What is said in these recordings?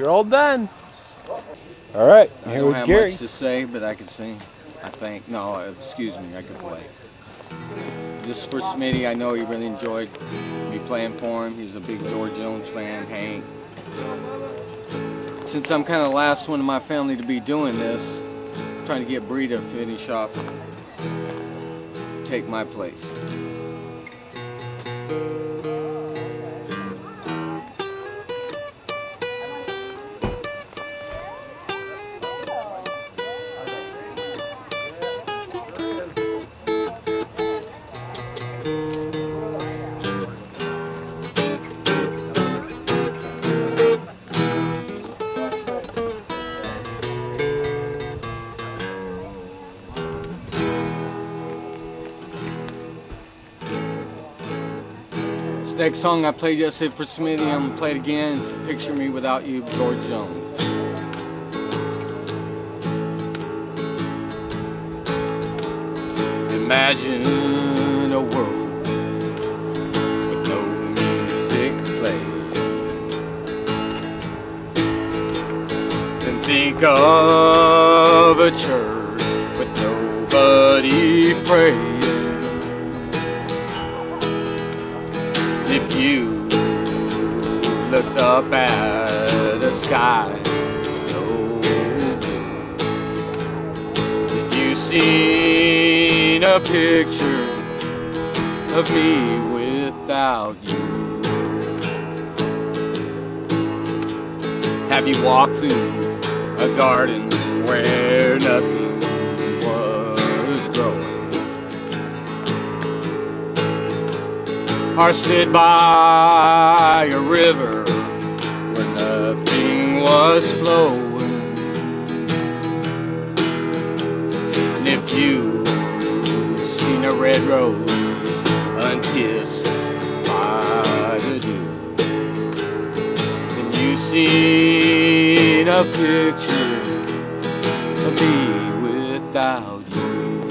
You're all done. All right, I here don't with have Gary. much to say, but I can sing. I think. No, excuse me, I can play. This is for Smitty. I know he really enjoyed me playing for him. He was a big George Jones fan, Hank. Since I'm kind of the last one in my family to be doing this, I'm trying to get Bree to finish off, take my place. Next song I played yesterday for Smitty, I'm going to play it again. It's Picture Me Without You, George Jones. Imagine a world with no music playing. Then think of a church with nobody praying. If you looked up at the sky, no blue, did you seen a picture of me without you? Have you walked through a garden where nothing was growing? Or stood by a river where nothing was flowing? And if you seen a red rose unkissed by the dew, then you seen a picture of me without you.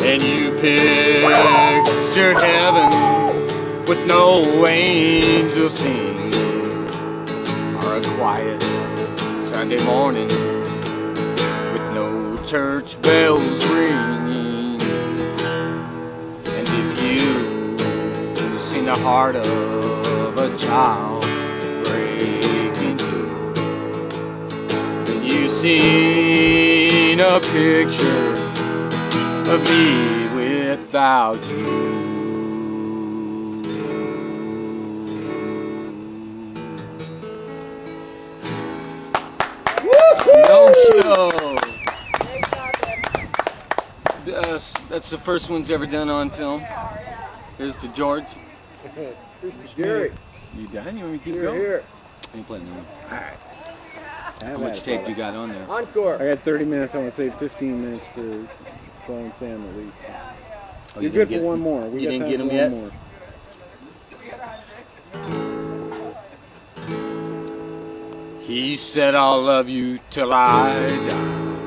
And you picture heaven with no angels singing, or a quiet Sunday morning with no church bells ringing. And if you seen the heart of a child breaking through, then you seen a picture of me without you. No show. That's the first one's ever done on film. Here's the George. Here's the Gary. You done? You want me to keep You're going? here. You playing now? All right. How much tape you got on there? Encore. I got 30 minutes. I want to say 15 minutes for Flo and Sam at least. Oh, You're good for one more. We You got didn't time get for them one yet? more. He said, I'll love you till I die.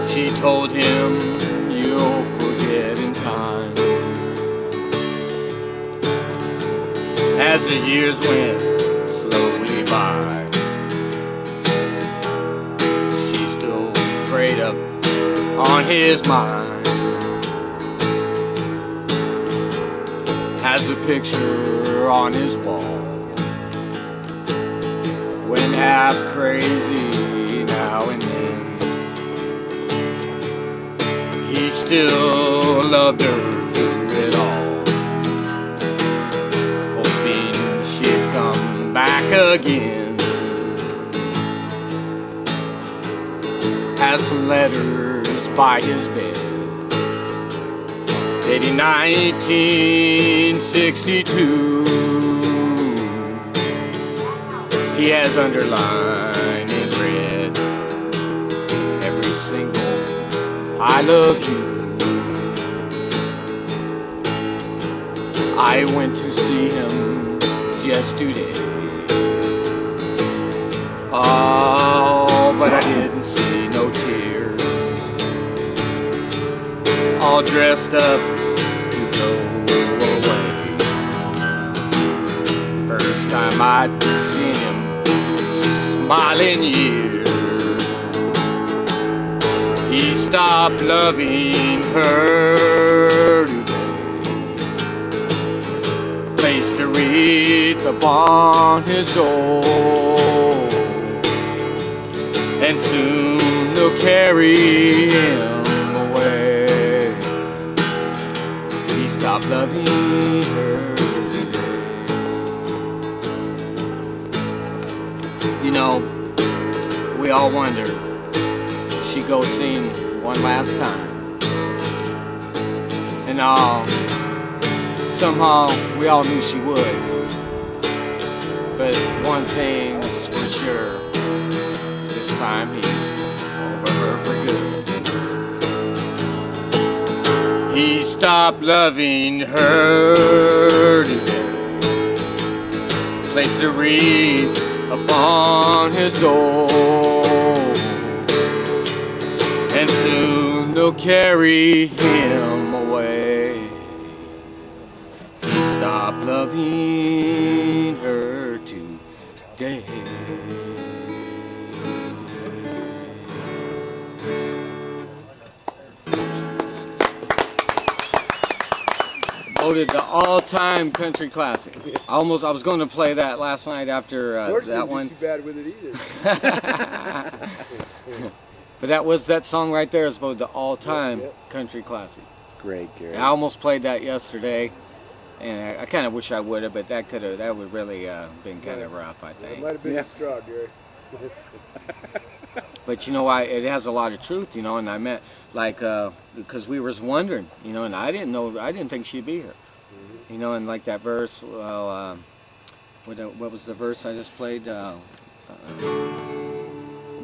She told him, you'll forget in time. As the years went slowly by, she still prayed up on his mind. Has a picture on his wall, when half crazy now and then. He still loved her through it all, hoping she'd come back again. Has some letters by his bed dating 1962. He has underlined in red every single I love you. I went to see him just today. Oh, but I didn't see no tears. All all dressed up to go away. First time I'd seen him smiling years. He stopped loving her today. Placed a wreath upon his door, and soon they'll carry him away. He stopped loving her today. You know, we all wonder, she go see him one last time. And somehow we all knew she would. But one thing's for sure, this time he's over her for good. He stopped loving her today. Placed a wreath upon his door, and soon they'll carry him away. He stopped loving her today. Voted the all-time country classic. I was going to play that last night after that one. Too bad with it either. But that song right there is voted the all-time country classic. Great, Gary. I almost played that yesterday, and I kind of wish I would have, but that would really been kind of rough, I It think. might have been a straw, Gary. But you know why? It has a lot of truth, you know. And I meant because we was wondering, you know, and I didn't think she'd be here, you know. And like that verse, well, what was the verse I just played?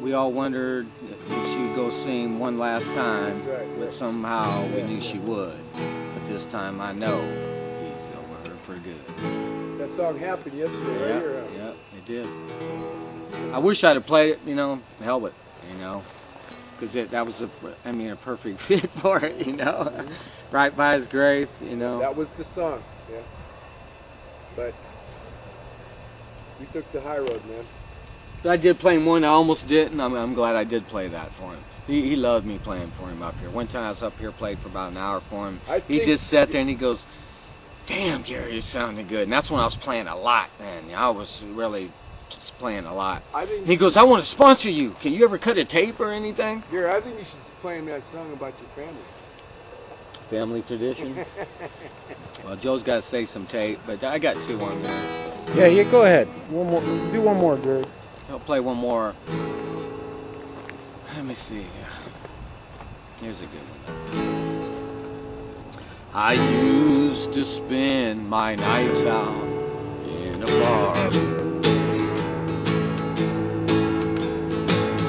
We all wondered if she'd go sing one last time, That's right, but somehow we knew she would. But this time I know he's over her for good. That song happened yesterday, right here. Yeah, it did. I wish I'd have played it, you know, hell with it, you know, because that was a perfect fit for it, you know, right by his grave, you know. That was the song, yeah. But you took the high road, man. I did play him one. I almost didn't. I'm glad I did play that for him. He loved me playing for him up here. One time I was up here, played for about an hour for him. He just sat there and he goes, "Damn, Gary, you sounded good." And that's when I was playing a lot, man. I was really playing a lot. And he goes, "I want to sponsor you. Can you ever cut a tape or anything?" Gary, I think you should play him that song about your family. Family tradition. Well, Joe's got to say some tape, but I got two on there. Yeah, go ahead. One more. Do one more, Gary. I'll play one more. Let me see. Here's a good one. I used to spend my nights out in a bar.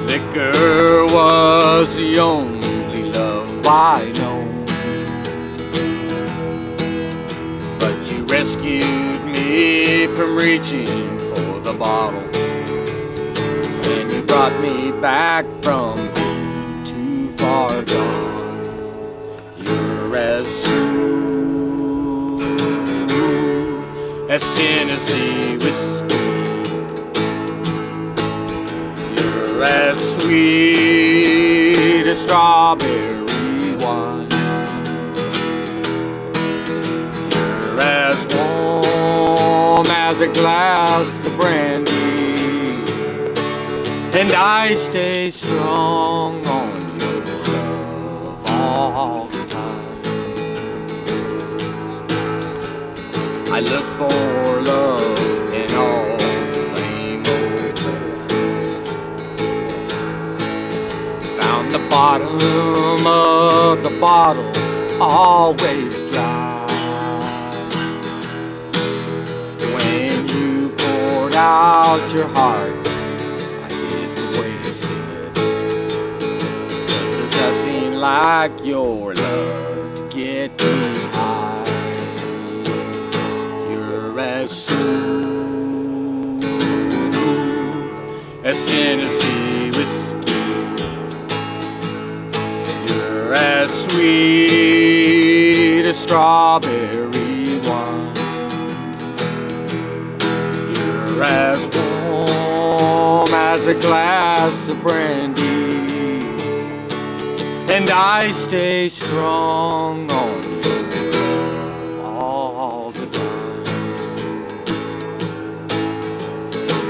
Liquor was the only love I know. But you rescued me from reaching for the bottle. And you brought me back from being too far gone. You're as smooth as Tennessee whiskey. You're as sweet as strawberry wine. You're as warm as a glass of brandy. And I stay strong on your love all the time. I look for love in all the same old places. Found the bottom of the bottle always dry. When you poured out your heart, like your love to get me high. You're as smooth as Tennessee whiskey. You're as sweet strawberry wine. You're as warm as a glass of brandy, and I stay strong on you all the time.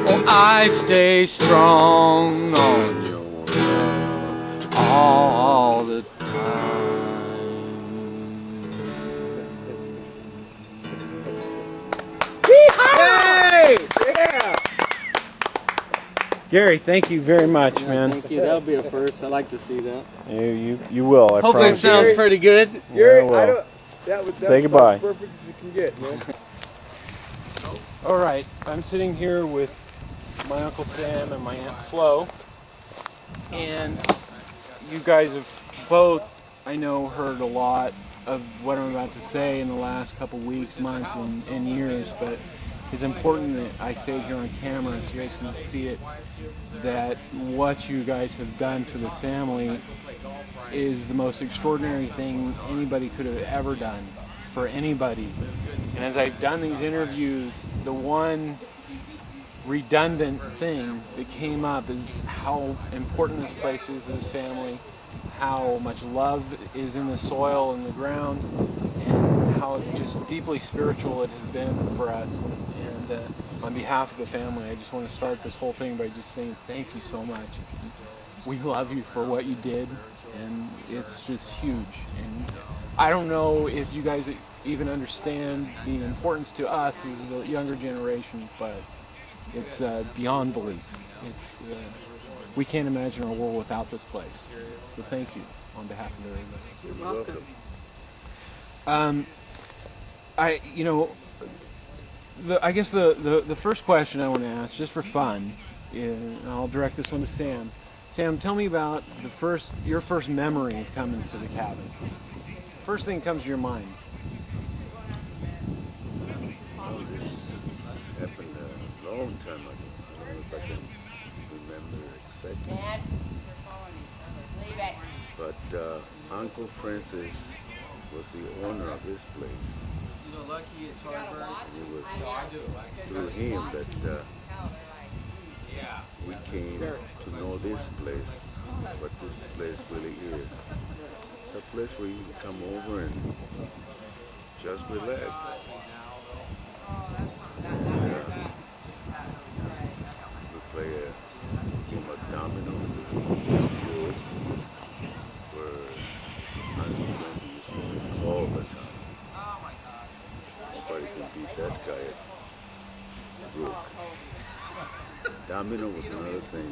Oh, I stay strong on your love all the time. Hey! Yeah! Gary, thank you very much, man. Thank you. That'll be a first. I'd like to see that. You will. I Hopefully it promise. sounds pretty good. Gary, well. I don't. That's Say goodbye. about as perfect as it can get, man. All right, I'm sitting here with my Uncle Sam and my Aunt Flo, and you guys have both, I know, heard a lot of what I'm about to say in the last couple weeks, months, and years, but it's important that I say it here on camera so you guys can see it, that what you guys have done for this family is the most extraordinary thing anybody could have ever done for anybody. And as I've done these interviews, the one redundant thing that came up is how important this place is to this family, how much love is in the soil and the ground, and how just deeply spiritual it has been for us. And on behalf of the family, I just want to start this whole thing by just saying thank you so much. We love you for what you did, and it's just huge. And I don't know if you guys even understand the importance to us as the younger generation, but it's beyond belief. It's we can't imagine our world without this place. So thank you on behalf of everybody. You're welcome. I guess the first question I want to ask, just for fun, and I'll direct this one to Sam. Sam, tell me about your first memory of coming to the cabin. First thing comes to your mind. Oh, this happened a long time ago. I don't know if I can remember exactly. But Uncle Francis was the owner of this place. And it was through him that we came to know this place, what this place really is. It's a place where you can come over and just relax. We play a game of domino in the wood, where Uncle Francis used to win all the time. Nobody can beat that guy at Rook. Domino was another thing.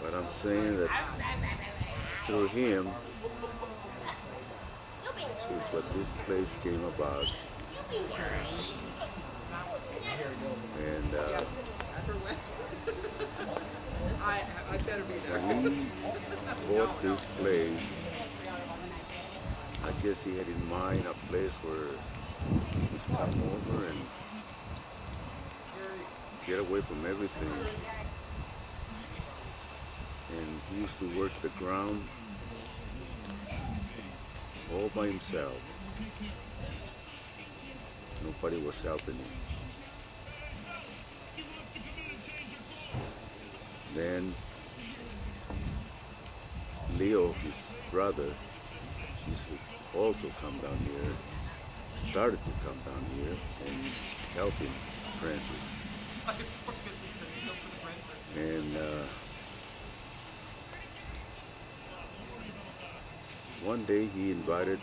But I'm saying that through him is what this place came about. And when he bought this place, I guess he had in mind a place where he could come over and get away from everything. And he used to work the ground all by himself. Nobody was helping him. Then Leo, his brother, used to also come down here, started to come down here and helping Francis. And one day he invited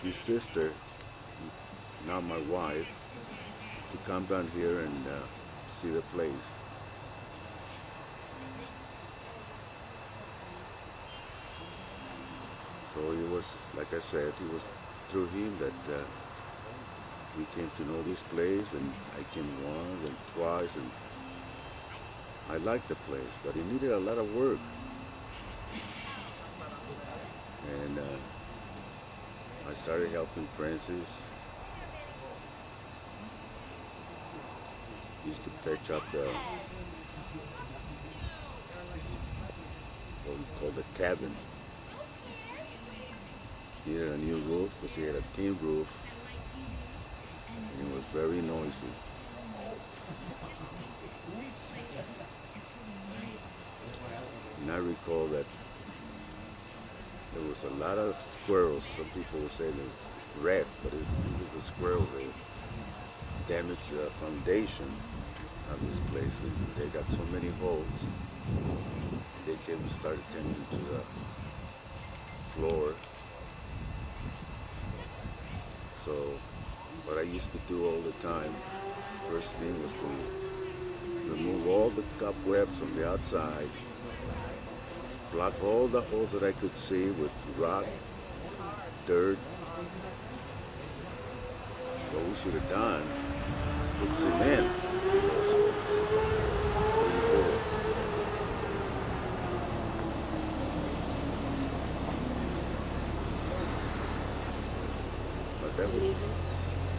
his sister, now my wife, to come down here and see the place. So it was, like I said, it was through him that we came to know this place, and I came once and twice, and I liked the place, but it needed a lot of work. And I started helping Francis. Used to fetch up the what we call the cabin. needed a new roof because he had a tin roof and it was very noisy. And I recall that there was a lot of squirrels. Some people would say there's rats, but it was the squirrels. They damaged the foundation of this place. They got so many holes. They came and started tending to the floor. So what I used to do all the time, first thing was to remove all the cobwebs from the outside, block all the holes that I could see with rock, dirt. What we should have done is put cement in those holes. But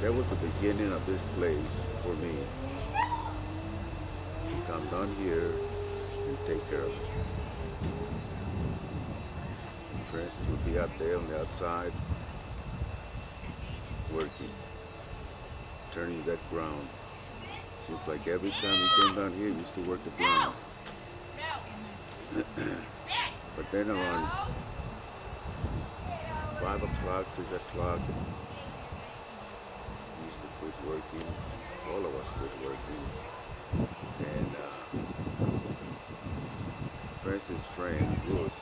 that was the beginning of this place for me. Come down here and take care of it. Francis would be out there on the outside working, turning that ground. Seems like every time he came down here, he used to work the ground. But then around 5 o'clock, 6 o'clock, he used to quit working. All of us quit working. And Francis' friend, Ruth,